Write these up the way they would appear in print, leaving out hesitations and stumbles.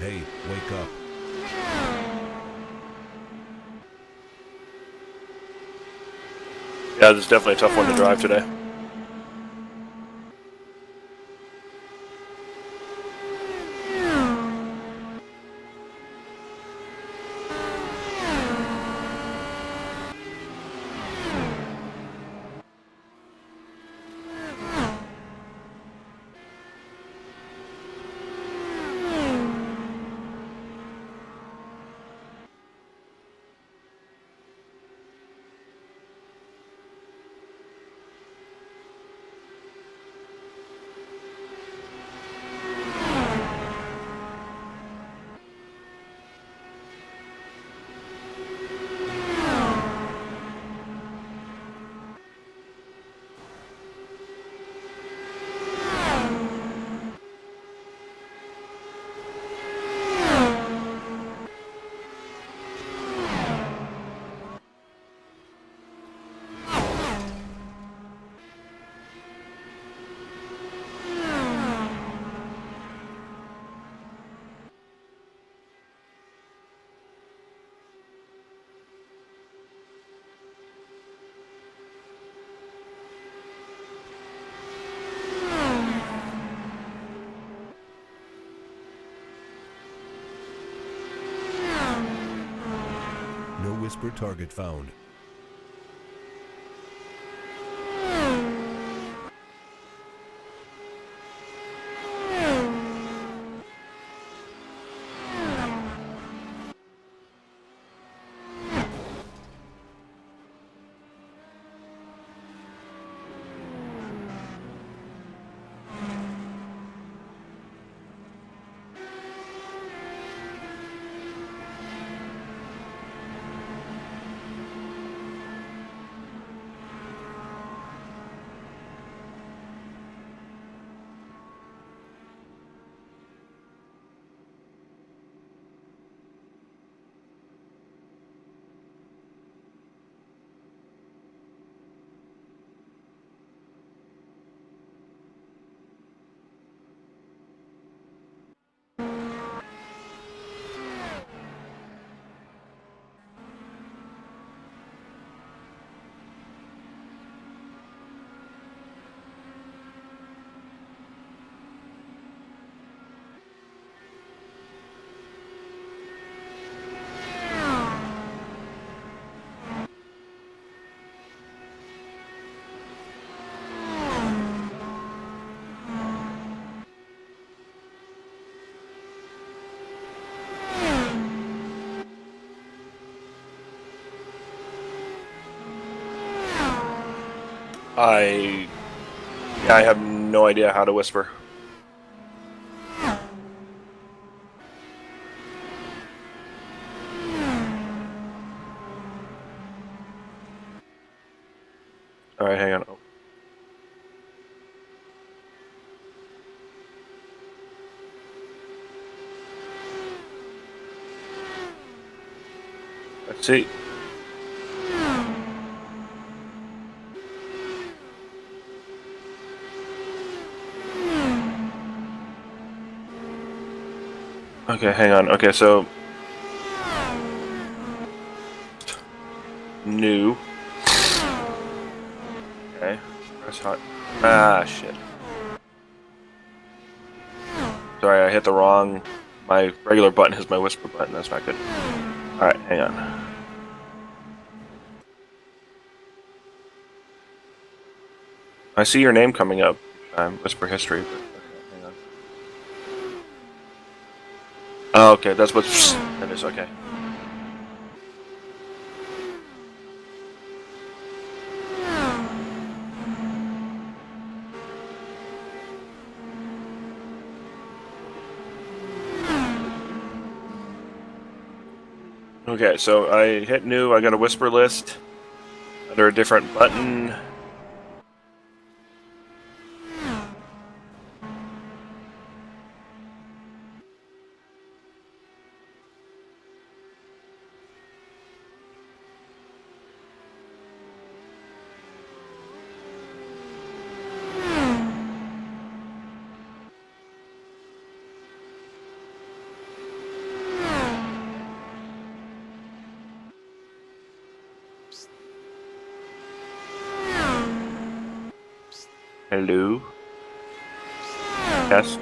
Hey, wake up. Yeah, this is definitely a tough one to drive today. No whisper target found. I yeah, I have no idea how to whisper. All right, hang on. Oh, let's see. Okay, hang on. Okay, so new. Okay, press hot. Ah, shit. Sorry, I hit the wrong. My regular button is my whisper button. That's not good. All right, hang on. I see your name coming up. Whisper history. But, okay, hang on. Oh, okay, that's what that is. Okay. Okay, so I hit new. I got a whisper list under a different button. Hello. Test.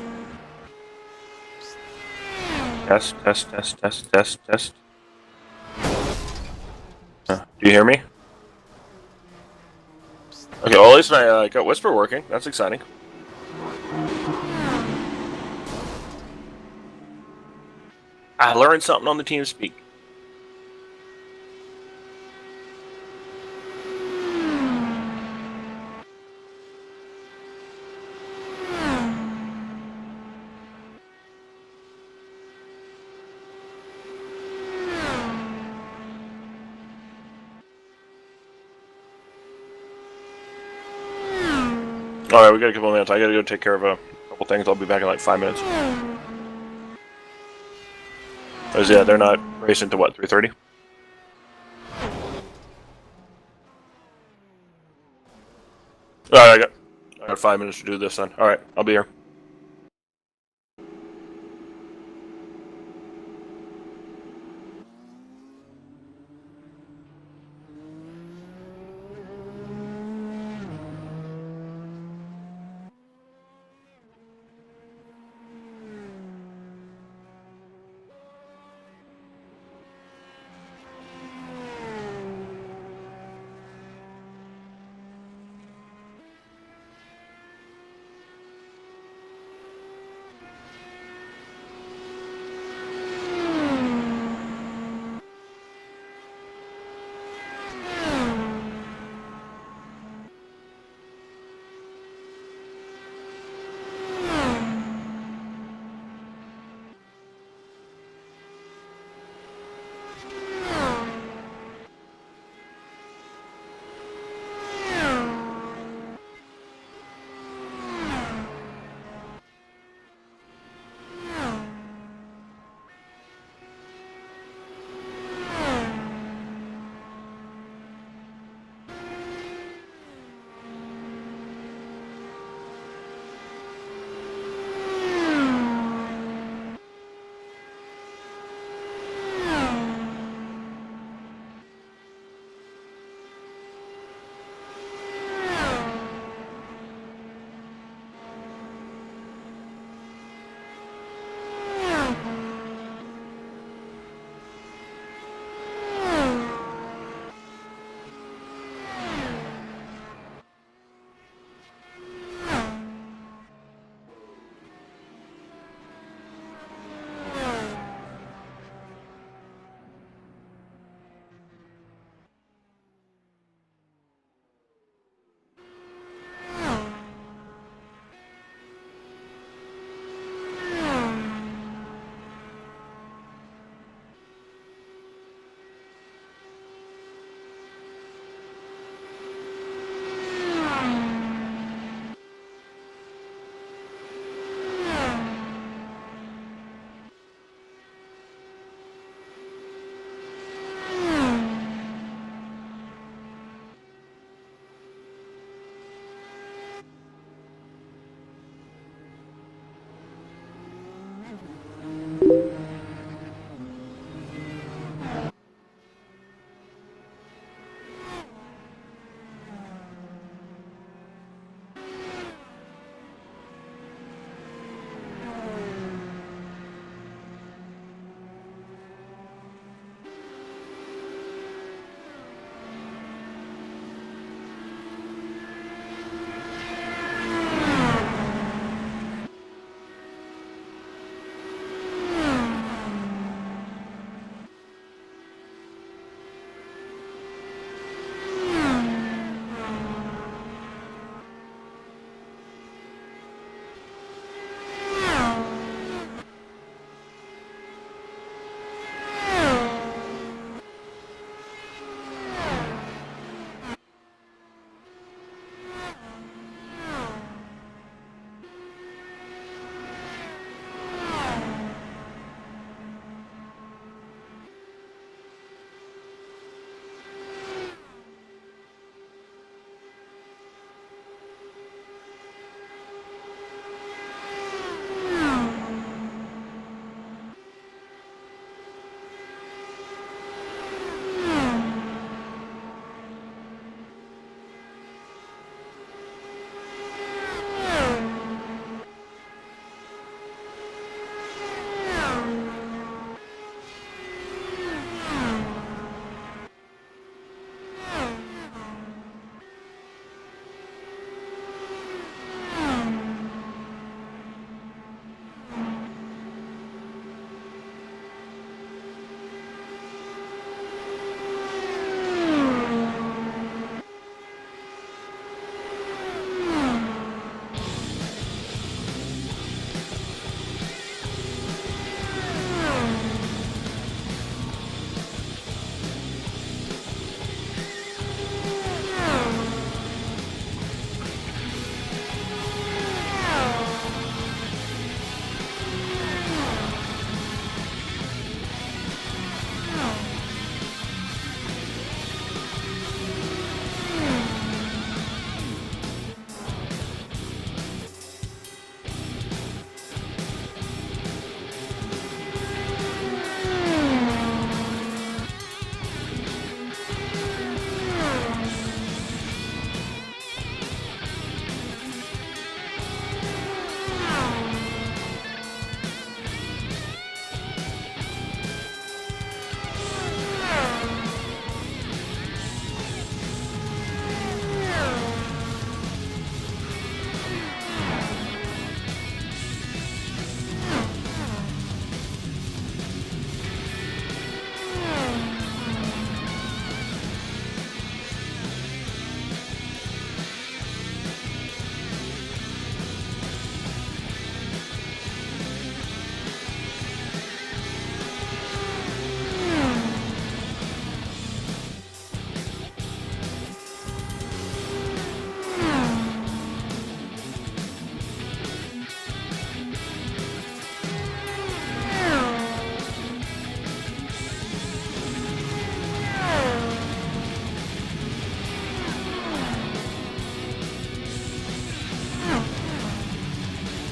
Test, test, test, test, test, test. Do you hear me? Okay, well, at least I got Whisper working. That's exciting. I learned something on the TeamSpeak. Alright, we got a couple minutes. I gotta go take care of a couple things. I'll be back in like 5 minutes. Because, yeah, they're not racing to what, 3:30? Alright, I got 5 minutes to do this then. Alright, I'll be here.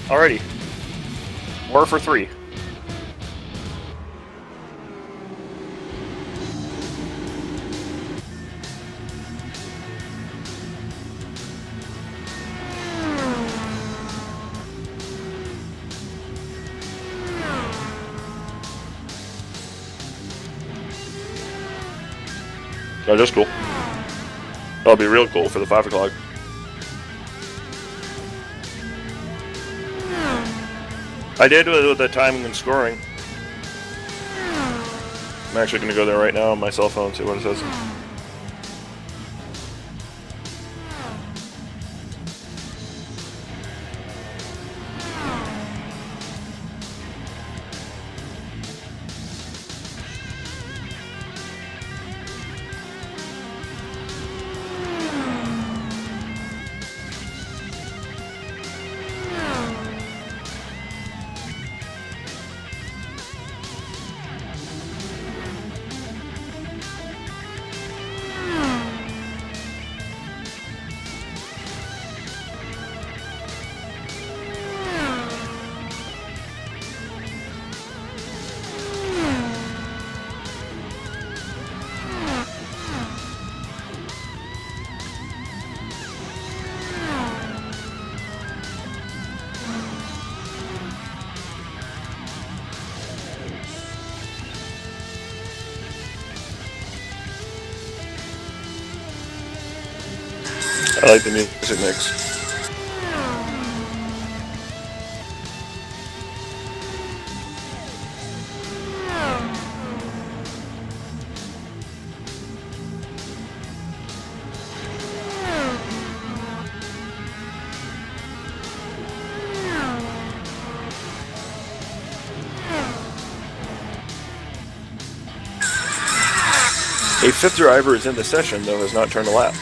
Alrighty. 4 for 3. Oh, that's cool. That'll be real cool for the 5 o'clock. I did with the timing and scoring. I'm actually going to go there right now on my cell phone and see what it says. I like the music mix. A 5th driver is in the session, though has not turned a lap.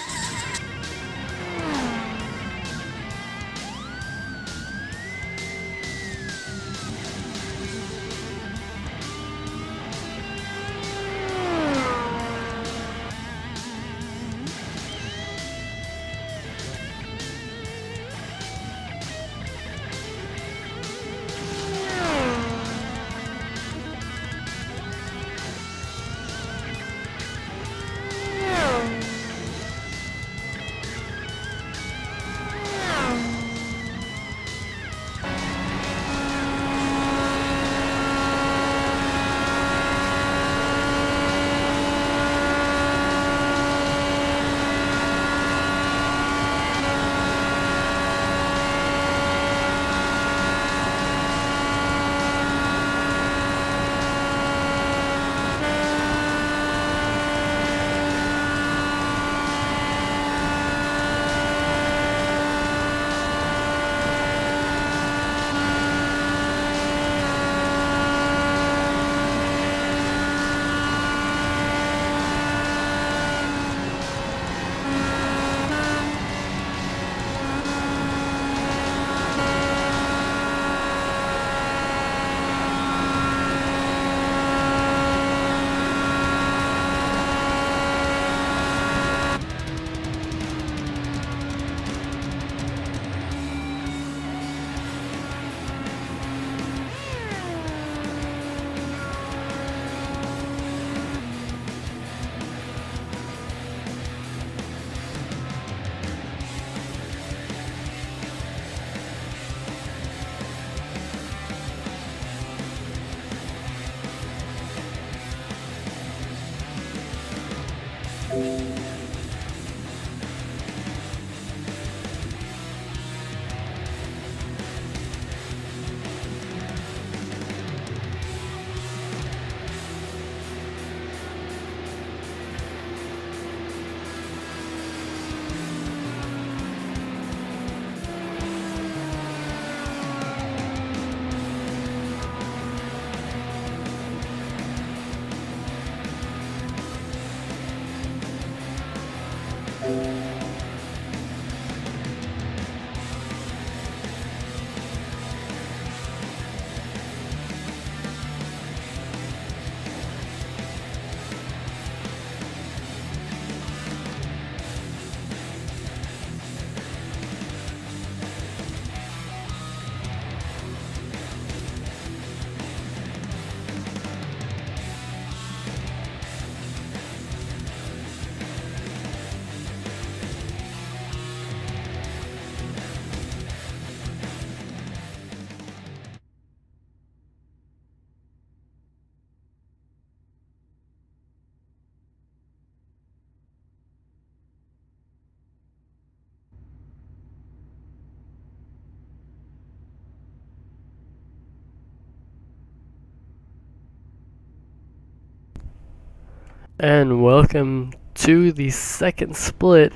and welcome to the second split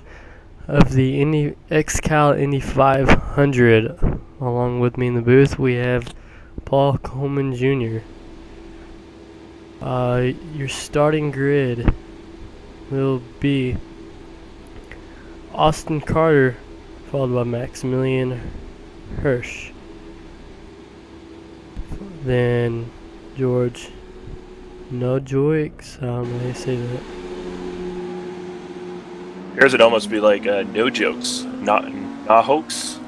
of the Indy XCal Indy 500. Along with me in the booth, we have Paul Coleman Jr. Your starting grid will be Austin Carter, followed by Maximilian Hirsch. Then George Nojoix, how do I say that? Here's it almost be like no jokes, not hoax.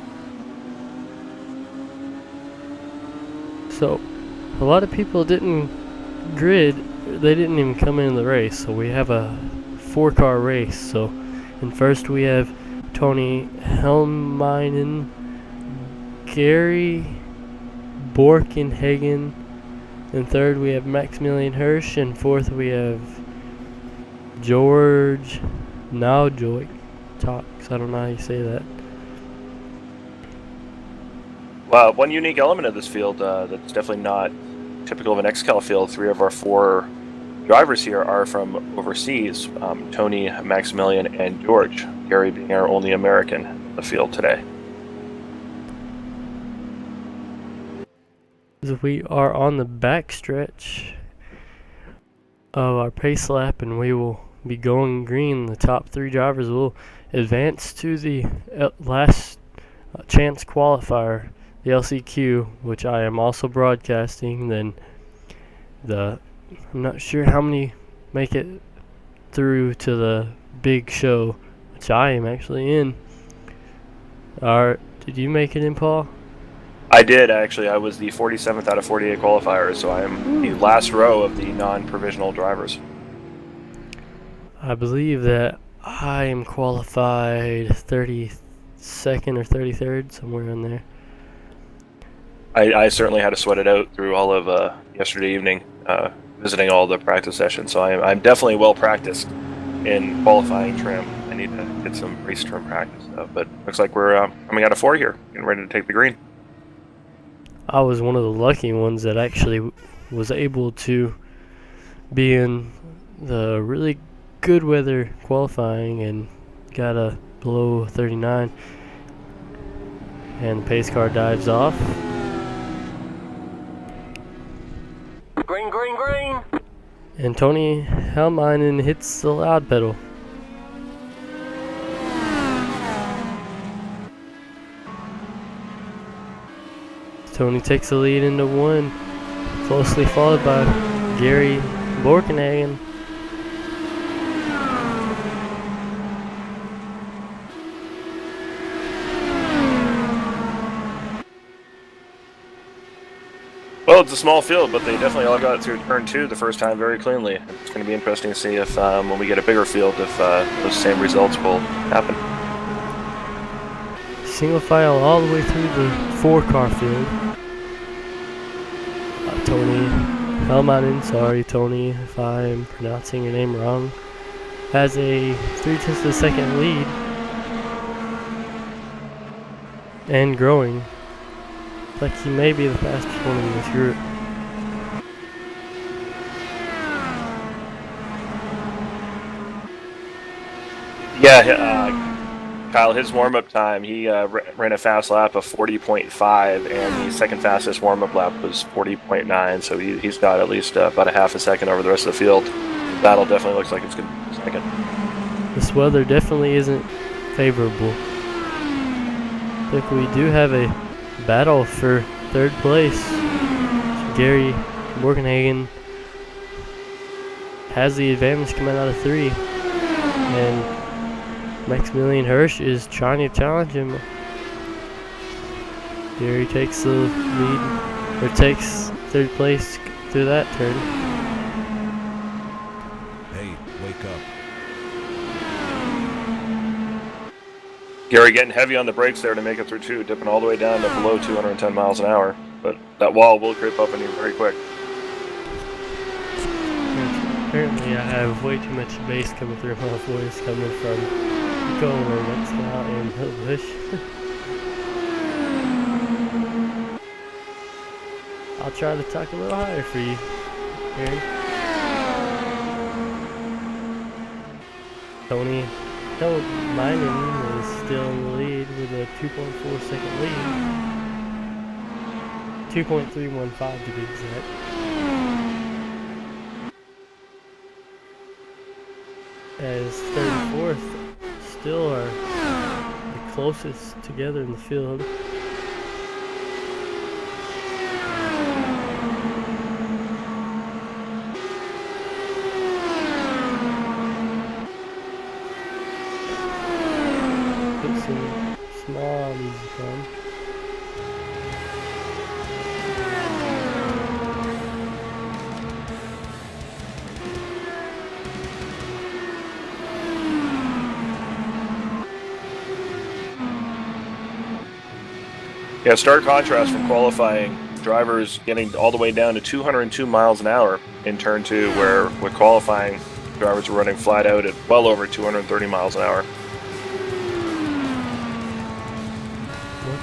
So, a lot of people didn't grid, they didn't even come in the race. So we have a 4-car race. So, in first we have Tony Helminen, Gary Borkenhagen. In third we have Maximilian Hirsch. And fourth we have George Naujoik. I don't know how you say that. Well, one unique element of this field that's definitely not typical of an XCal field. 3 of our 4 drivers here are from overseas. Tony, Maximilian, and George. Gary being our only American in the field today. We are on the back stretch of our pace lap, and we will be going green. The top 3 drivers will advance to the last chance qualifier, the LCQ, which I am also broadcasting. Then I'm not sure how many make it through to the big show, which I am actually in. Did you make it in, Paul? I did, actually. I was the 47th out of 48 qualifiers, so I am the last row of the non-provisional drivers. I believe that I am qualified 32nd or 33rd, somewhere in there. I certainly had to sweat it out through all of yesterday evening, visiting all the practice sessions, so I'm definitely well practiced in qualifying trim. I need to get some race trim practice, but looks like we're coming out of 4 here, getting ready to take the green. I was one of the lucky ones that actually was able to be in the really good weather qualifying and got a below 39. And the pace car dives off. Green, green, green! And Tony Helminen hits the loud pedal. Tony takes the lead into 1, closely followed by Gary Borkenhagen. Well, it's a small field, but they definitely all got through turn 2 the first time very cleanly. It's going to be interesting to see if, when we get a bigger field, if those same results will happen. Single file all the way through the 4-car field. Tony Helminen, sorry Tony if I'm pronouncing your name wrong, has a 0.3 of a second lead and growing. Like he may be the fastest one in this group. Yeah, Kyle, his warm-up time, he ran a fast lap of 40.5, and the second fastest warm-up lap was 40.9, so he's got at least about a half a second over the rest of the field. The battle definitely looks like it's going to be second. This weather definitely isn't favorable. Look, we do have a battle for 3rd place. Gary Borkenhagen has the advantage coming out of 3, and Maximilian Hirsch is trying to challenge him. Gary takes the lead, or takes 3rd place through that turn. Hey, wake up. Gary getting heavy on the brakes there to make it through 2, dipping all the way down to below 210 miles an hour. But that wall will creep up on you very quick. Apparently I have way too much bass coming through my voice, coming from going XCal and Hillbush. I'll try to talk a little higher for you, Aaron. Tony Minen is still in the lead with a 2.4 second lead. 2.315 to be exact. As 34th still are the closest together in the field. Put some small music on. Yeah, stark contrast from qualifying. Drivers getting all the way down to 202 miles an hour in turn 2, where with qualifying, drivers were running flat out at well over 230 miles an hour.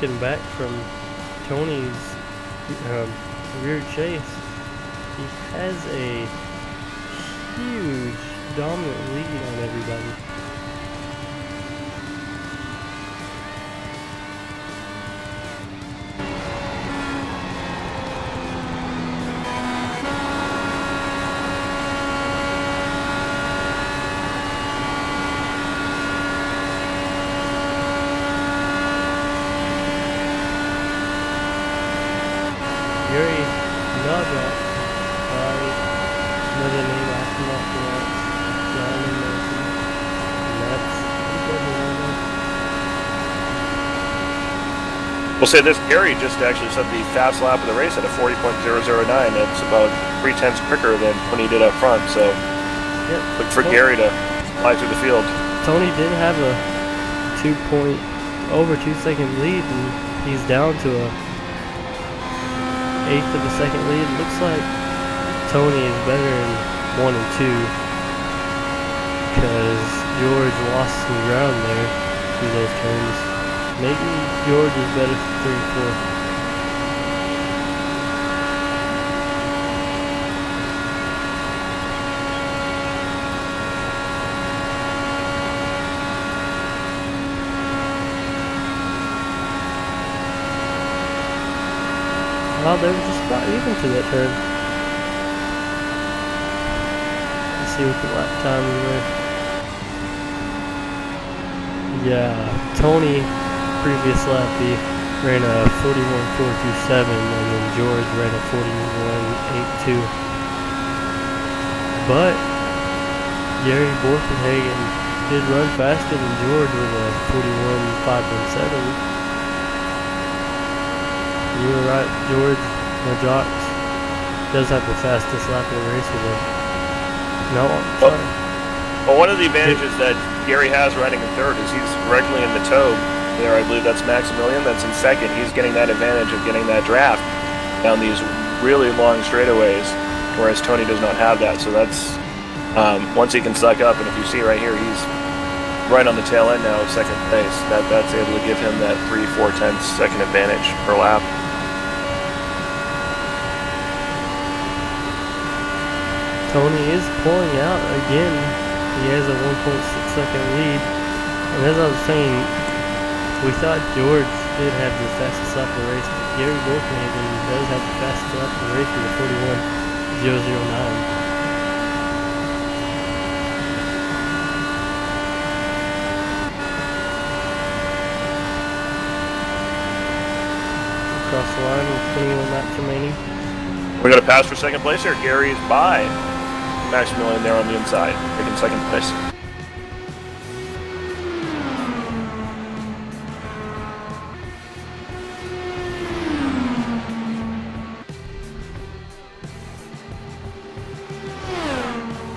Looking back from Tony's rear chase, he has a huge dominant lead on everybody. Yuri Naga, another name I cannot pronounce, John and Mason, and that's We'll say this, Gary just actually set the fast lap of the race at a 40.009. That's about 3/10 quicker than when he did up front, so yep. Look for Gary to fly through the field. Tony did have a over 2 second lead, and he's down to a eighth of a second lead. It looks like Tony is better in 1 and 2 because George lost some ground there through those turns. Maybe George is better for 3 and 4. Well, they were just about even to that turn. Let's see what the lap times were. Yeah, Tony, previous lap, he ran a 41.427, and then George ran a 41.82. But Gary Borkenhagen did run faster than George with a 41.517. You were right, George Jocks does have the fastest lap of the race with him. No, sorry. Well, one of the advantages that Gary has riding in third is he's directly in the toe. There, I believe that's Maximilian, that's in second. He's getting that advantage of getting that draft down these really long straightaways, whereas Tony does not have that. So that's, once he can suck up, and if you see right here, he's right on the tail end now of second place. That's able to give him that 3/4 second advantage per lap. Tony is pulling out again. He has a 1.6 second lead. And as I was saying, we thought George did have the fastest lap of the race, but Gary Borkenhagen does have the fastest lap of the race with a 41.009. Across the line with 21 laps remaining. We got a pass for second place here. Gary's by Maximilian there on the inside, taking second place.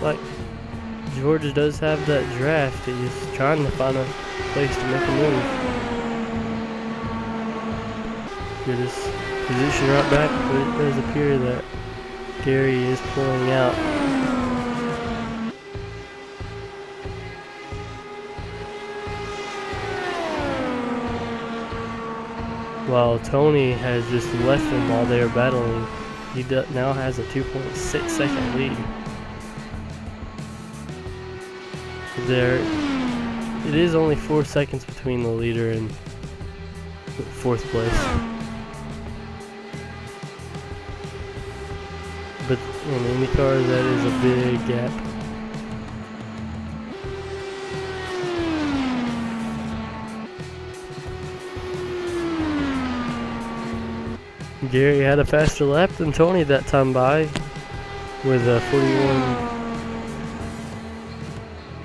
Like, George does have that draft. He's trying to find a place to make a move. Get his position right back, but it does appear that Gary is pulling out. While Tony has just left him while they are battling, he now has a 2.6 second lead. there. It is only 4 seconds between the leader and 4th place. But in IndyCar, that is a big gap. Gary had a faster lap than Tony that time by with a 41.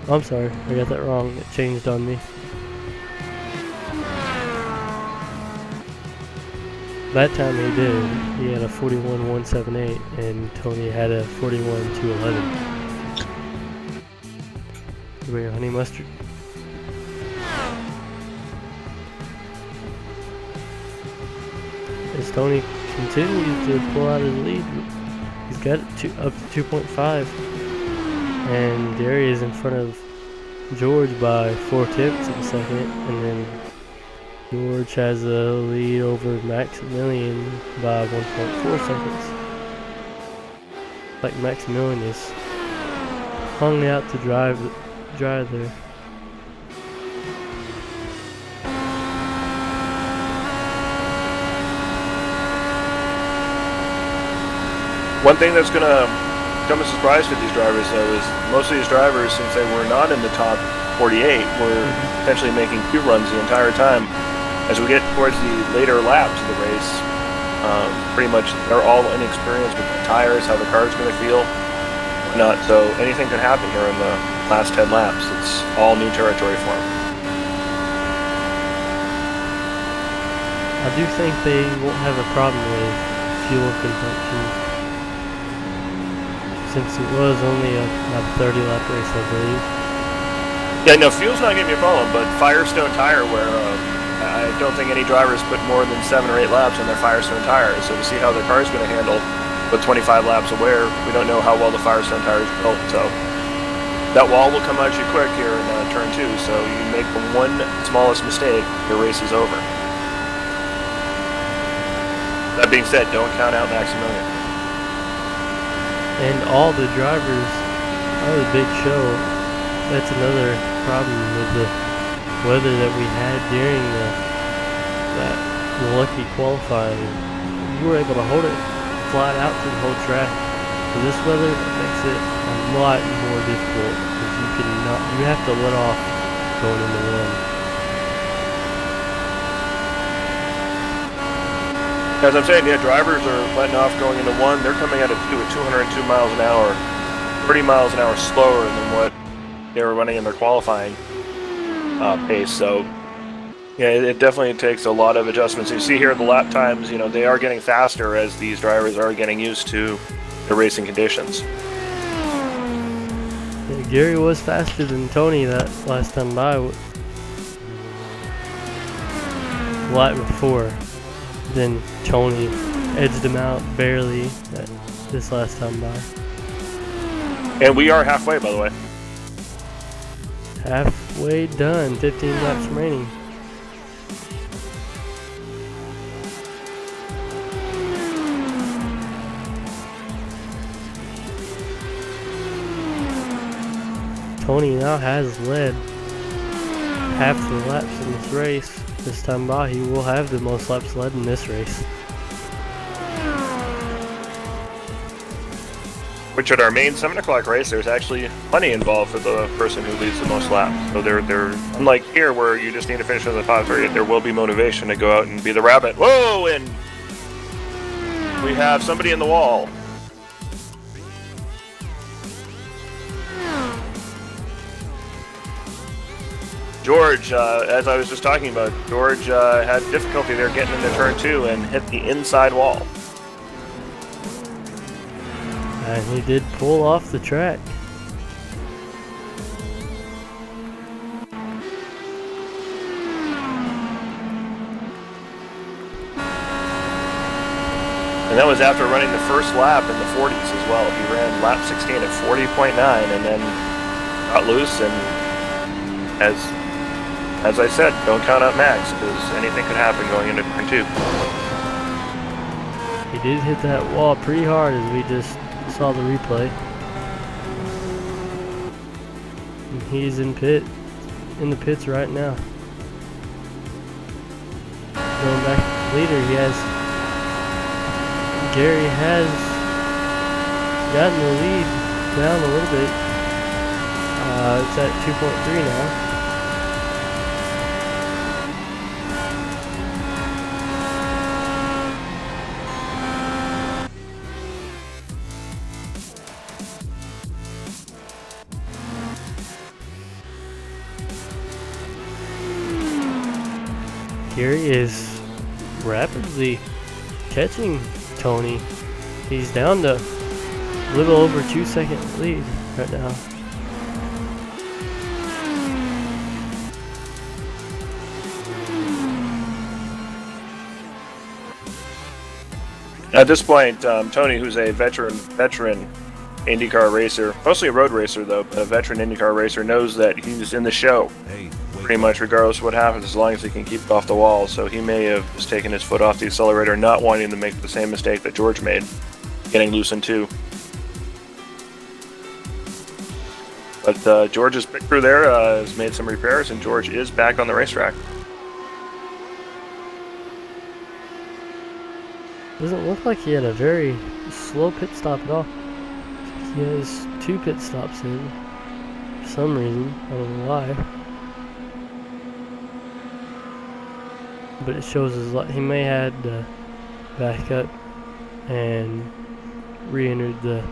I'm sorry, I got that wrong. It changed on me. That time he did. He had a 41.178 and Tony had a 41.211. Here we go, honey mustard. As Tony continues to pull out his lead, he's got it up to 2.5, and Gary is in front of George by 4/10 of a second, and then George has a lead over Maximilian by 1.4 seconds. Like Maximilian is hung out to drive there. One thing that's going to come as a surprise to these drivers, though, is most of these drivers, since they were not in the top 48, were potentially making Q runs the entire time. As we get towards the later laps of the race, pretty much they're all inexperienced with the tires, how the car's going to feel, whatnot. So anything could happen here in the last 10 laps. It's all new territory for them. I do think they won't have a problem with fuel consumption, since it was only a 30-lap race, I believe. Yeah, no, fuel's not going to be a problem, but Firestone tire, where I don't think any drivers put more than 7 or 8 laps on their Firestone tires. So to see how their car's going to handle with 25 laps of wear, we don't know how well the Firestone tire is built. So that wall will come at you quick here in turn 2. So you make the one smallest mistake, your race is over. That being said, don't count out Maximilian. And all the drivers are the big show. That's another problem with the weather that we had during that lucky qualifying. You were able to hold it flat out through the whole track. With this weather, it makes it a lot more difficult because you have to let off going into one. As I'm saying, yeah, drivers are letting off going into one. They're coming out of 2 at 202 miles an hour, 30 miles an hour slower than what they were running in their qualifying pace. So, yeah, it definitely takes a lot of adjustments. You see here the lap times, they are getting faster as these drivers are getting used to the racing conditions. Yeah, Gary was faster than Tony that last time by. Lap before. Then Tony edged him out barely this last time by. And we are halfway, by the way. Halfway done, 15 laps remaining. Tony now has led half the laps in this race. This time by, he will have the most laps led in this race. Which at our main 7 o'clock race, there's actually money involved for the person who leads the most laps. So they're unlike here where you just need to finish in the top 30, there will be motivation to go out and be the rabbit. Whoa! And we have somebody in the wall. George, as I was just talking about, George had difficulty there getting into turn 2 and hit the inside wall. And he did pull off the track. And that was after running the first lap in the 40s as well. He ran lap 16 at 40.9 and then got loose, and as I said, don't count out Max because anything could happen going into turn 2. He did hit that wall pretty hard as we just saw the replay. he's in the pits right now. Going back to the leader, Gary has gotten the lead down a little bit. It's at 2.3 now. Gary is rapidly catching Tony. He's down to a little over 2-second lead right now. At this point, Tony, who's a veteran IndyCar racer, mostly a road racer though, but a veteran IndyCar racer, knows that he's in the show Hey, pretty much regardless of what happens, as long as he can keep it off the wall. So he may have just taken his foot off the accelerator, not wanting to make the same mistake that George made, getting loose in two. But George's pit crew there has made some repairs, and George is back on the racetrack. Doesn't look like he had a very slow pit stop at all. He has 2 pit stops in for some reason. I don't know why. But it shows he may have had to back up and re-entered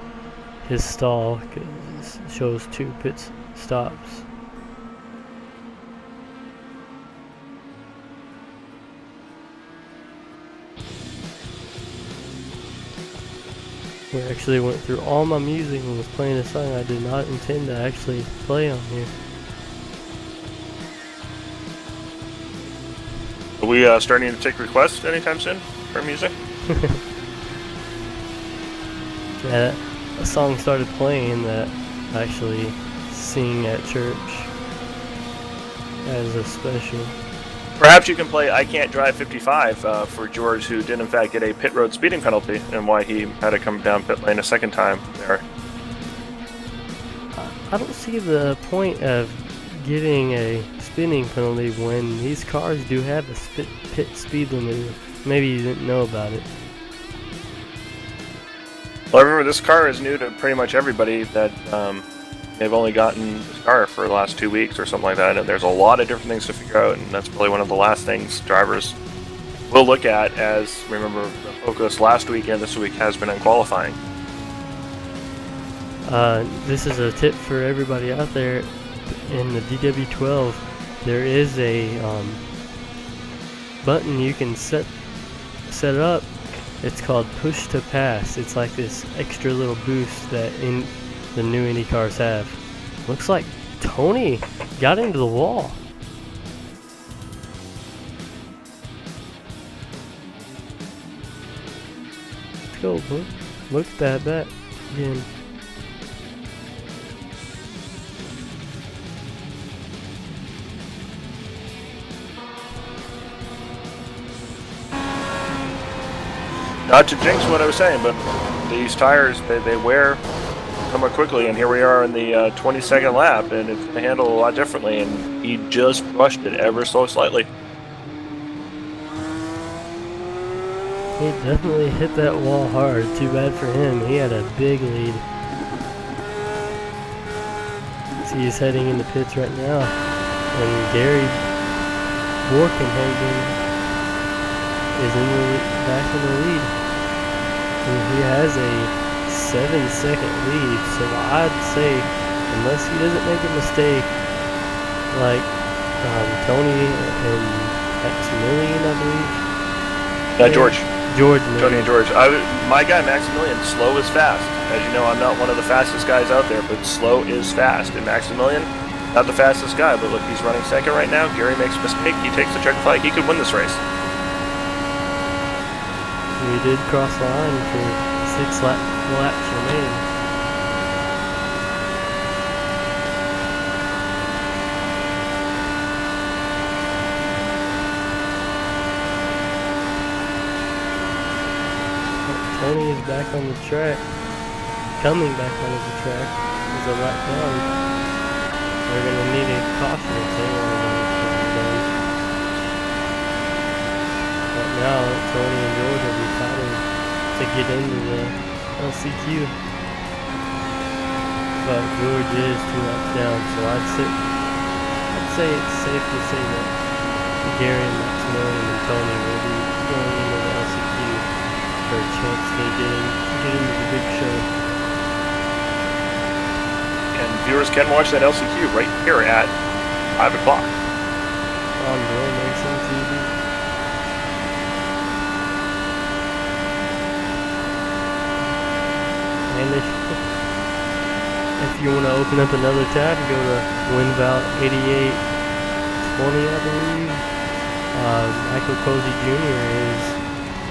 his stall because it shows 2 pit stops. We actually went through all my music and was playing a song I did not intend to actually play on here. Are we starting to take requests anytime soon for music? Yeah, a song started playing that I actually sing at church as a special. Perhaps you can play I Can't Drive 55 for George, who did in fact get a pit road speeding penalty, and why he had to come down pit lane a second time there. I don't see the point of getting a speeding penalty when these cars do have a pit speed limit. Maybe you didn't know about it. Well, remember, this car is new to pretty much everybody that they've only gotten this car for the last 2 weeks or something like that, and there's a lot of different things to figure out, and that's probably one of the last things drivers will look at, as remember the focus last week and this week has been on qualifying. This is a tip for everybody out there. In the DW12, there is a button you can set up. It's called push to pass. It's like this extra little boost that the new Indy cars have. Looks like Tony got into the wall. Let's go, bro. Look at that back again. Not to jinx what I was saying, but these tires, they wear somewhat quickly, and here we are in the 22nd lap, and it's going to handle a lot differently, and he just brushed it ever so slightly. He definitely hit that wall hard. Too bad for him. He had a big lead. See, he's heading into pits right now, and Gary Borkenhagen is back in the lead. And he has a 7-second lead, so I'd say, unless he doesn't make a mistake, like Tony and Maximilian, I believe. George. Tony and George. My guy Maximilian, slow is fast. As you know, I'm not one of the fastest guys out there, but slow is fast. And Maximilian, not the fastest guy, but look, he's running second right now. Gary makes a mistake. He takes the check flag. He could win this race. We did cross the line for 6 laps remaining. Tony is back on the track, coming back onto the track as a lap down. They're going to need a caution if they want to get it done. But now, Tony and George will be fighting to get into the LCQ. But George is 2 laps down, so I'd say it's safe to say that Gary, Maximilian, and Tony will be going into the LCQ for a chance to get into the big show. And viewers can watch that LCQ right here at 5 o'clock. On Drone Racing TV. And if you want to open up another tab, go to WinVal 8820, I believe. Michael Cozy Jr. is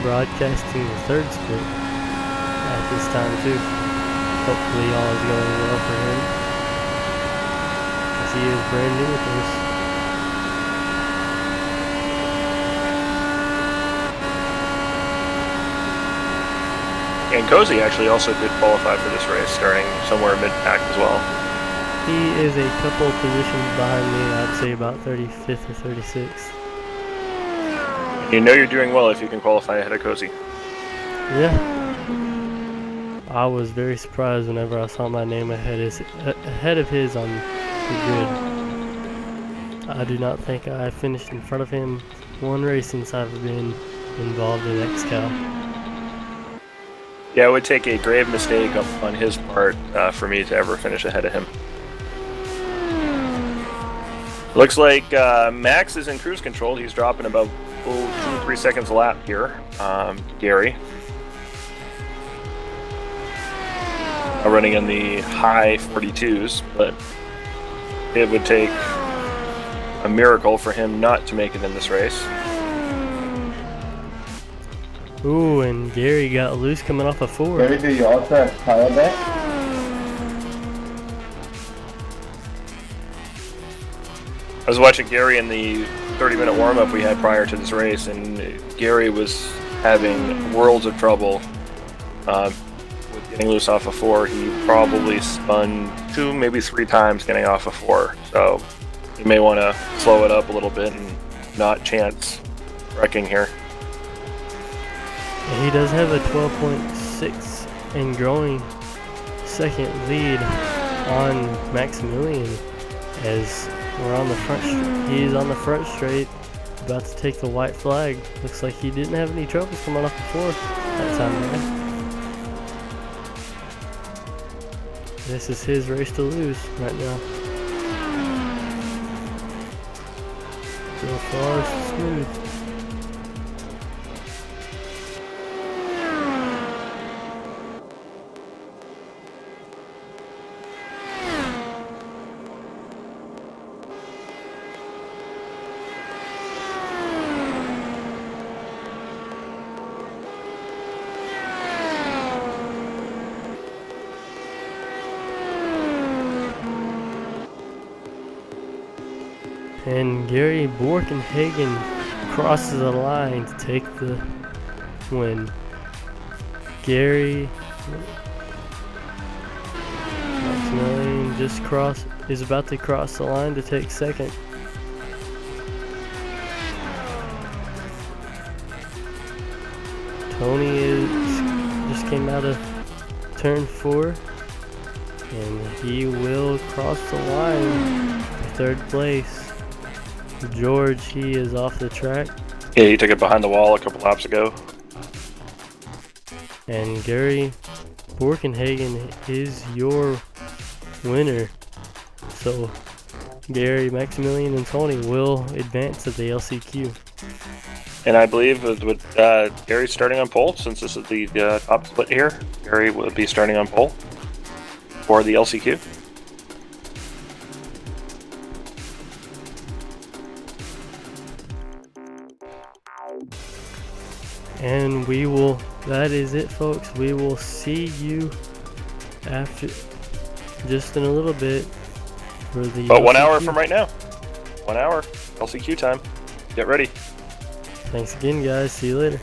broadcasting the third split at this time too. Hopefully all is going well for him, because he is brand new with this. And Cozy actually also did qualify for this race, starting somewhere mid-pack as well. He is a couple positions behind me. I'd say about 35th or 36th. You know you're doing well if you can qualify ahead of Cozy. Yeah. I was very surprised whenever I saw my name ahead of his on the grid. I do not think I finished in front of him one race since I've been involved in XCal. Yeah, it would take a grave mistake on his part for me to ever finish ahead of him. Looks like Max is in cruise control. He's dropping about 2-3 seconds a lap here. Gary. Running in the high 42s, but it would take a miracle for him not to make it in this race. Ooh, and Gary got loose coming off a 4. Gary, do you also have tire back? I was watching Gary in the 30-minute warm-up we had prior to this race, and Gary was having worlds of trouble with getting loose off a 4. He probably spun 2, maybe 3 times getting off a 4. So you may want to slow it up a little bit and not chance wrecking here. He does have a 12.6 and growing second lead on Maximilian, as we're on the front. He's on the front straight, about to take the white flag. Looks like he didn't have any troubles coming off the 4th that time around. This is his race to lose right now. So far, so smooth. And Gary Borkenhagen crosses the line to take the win. Gary Maximilian is about to cross the line to take second. Tony just came out of turn 4, and he will cross the line for 3rd place. George, he is off the track. Yeah, he took it behind the wall a couple laps ago. And Gary Borkenhagen is your winner. So Gary, Maximilian, and Tony will advance to the LCQ. And I believe with Gary starting on pole, since this is the top split here, Gary will be starting on pole for the LCQ. And that is it, folks. We will see you after, just in a little bit, for the But 1 LCQ. hour from right now. 1 hour, LCQ time. Get ready. Thanks again, guys. See you later.